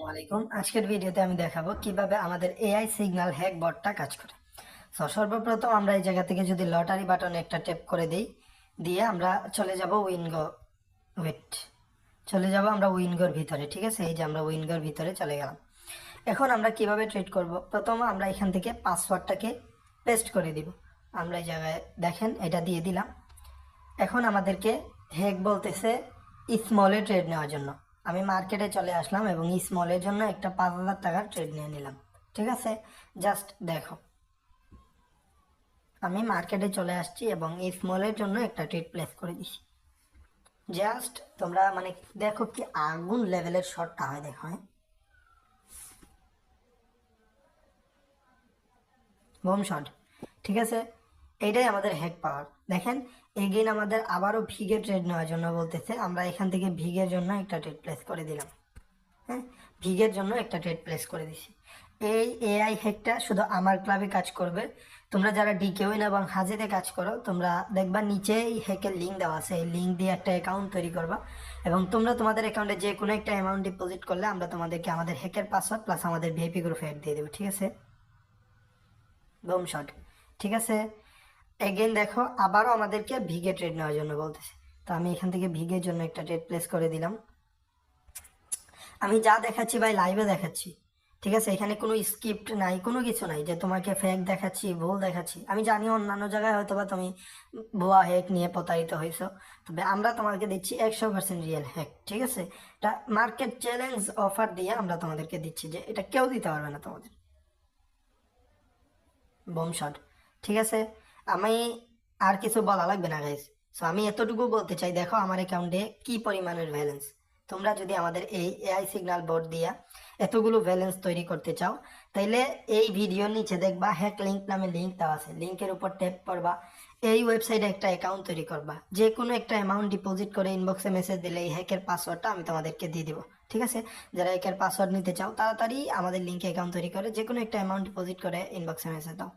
আলাইকুম। আজকের ভিডিওতে আমি দেখাবো কিভাবে আমাদের এআই সিগন্যাল হ্যাক বটটা কাজ করে। সর্বপ্রথম আমরা এই জায়গা থেকে যদি লটারি বাটনে একটা ট্যাপ করে দিই, দিয়ে আমরা চলে যাব আমরা উইনগোর ভিতরে। ঠিক আছে, এই যে আমরা উইনগোর ভিতরে চলে গেলাম। এখন আমরা কিভাবে ট্রেড করব, প্রথম আমরা এখান থেকে পাসওয়ার্ডটাকে পেস্ট করে দিব। আমরা এই জায়গায় দেখেন এটা দিয়ে দিলাম। এখন আমাদেরকে হ্যাক বলতেছে স্মলে ট্রেড নেওয়ার জন্য। আমি মার্কেটে চলে আসলাম এবং স্মলের জন্য একটা 5,000 টাকার ট্রেড নিয়ে নিলাম। ঠিক আছে, জাস্ট দেখো আমি মার্কেটে চলে আসছি এবং এই স্মলের জন্য একটা ট্রেড প্লেস করে দিছি। জাস্ট তোমরা মানে দেখো কি আগুন লেভেলের শটটা হয়, দেখো। Bomb shot. ঠিক আছে, এইটাই আমাদের হ্যাক পাওয়ার। দেখেন এগেইন আমাদের আবারও ভিগে ট্রেড নেওয়ার জন্য বলতেছে। আমরা এখান থেকে ভিগের জন্য একটা ট্রেড প্লেস করে দিলাম। হ্যাঁ, ভিগের জন্য একটা ট্রেড প্লেস করে দিছি। এই এআই হ্যাকটা শুধু আমার ক্লাবে কাজ করবে। তোমরা যারা ডিকেউইন এবং হাজেতে কাজ করো, তোমরা দেখবা নিচে এই হ্যাকের লিঙ্ক দেওয়া আছে। এই লিঙ্ক দিয়ে একটা অ্যাকাউন্ট তৈরি করবা এবং তোমরা তোমাদের অ্যাকাউন্টে যে কোনো একটা অ্যামাউন্ট ডিপোজিট করলে আমরা তোমাদেরকে আমাদের হ্যাকের পাসওয়ার্ড প্লাস আমাদের ভিআইপি গ্রুপে অ্যাড দিয়ে দেবো। ঠিক আছে, বোম শট। ঠিক আছে, এগেইন দেখো আবারও আমাদেরকে ভিগে ট্রেড নেওয়ার জন্য বলতেছে। তো আমি এখান থেকে ভিগের জন্য একটা ট্রেড প্লেস করে দিলাম। আমি যা দেখাচ্ছি ভাই লাইভে দেখাচ্ছি। ঠিক আছে, এখানে কোনো স্ক্রিপ্ট নাই, কোনো কিছু নাই যে তোমাকে ফেক দেখাচ্ছি, ভুল দেখাচ্ছি। আমি জানি অন্যান্য জায়গায় হয়তো বা তুমি ভুয়া হ্যাক নিয়ে প্রতারিত হয়েছো, তবে আমরা তোমাকে দিচ্ছি 100% রিয়েল হ্যাক। ঠিক আছে, এটা মার্কেট চ্যালেঞ্জ অফার দিয়ে আমরা তোমাদেরকে দিচ্ছি যে এটা কেউ দিতে পারবে না তোমাদের। Bomb shot. ঠিক আছে, আমি আর কিছু বলা লাগবে না গাইস। সো আমি এতটুকু বলতে চাই, দেখো আমার অ্যাকাউন্টে কি পরিমাণের ব্যালেন্স। তোমরা যদি আমাদের এই এআই সিগন্যাল বোর্ড দিয়া এতগুলো ব্যালেন্স তৈরি করতে চাও, তাইলে এই ভিডিওর নিচে দেখবা হ্যাক লিঙ্ক নামে লিঙ্ক দেওয়া আছে। লিঙ্কের উপর ট্যাপ করবা, এই ওয়েবসাইটে একটা অ্যাকাউন্ট তৈরি করবা। যে কোনো একটা অ্যামাউন্ট ডিপোজিট করে ইনবক্সে মেসেজ দিলে এই হ্যাকের পাসওয়ার্ডটা আমি তোমাদেরকে দিয়ে দিব। ঠিক আছে, যারা হ্যাকের পাসওয়ার্ড নিতে চাও তাড়াতাড়ি আমাদের লিঙ্কে অ্যাকাউন্ট তৈরি করে যে কোনো একটা অ্যামাউন্ট ডিপোজিট করে ইনবক্সে মেসেজ দাও।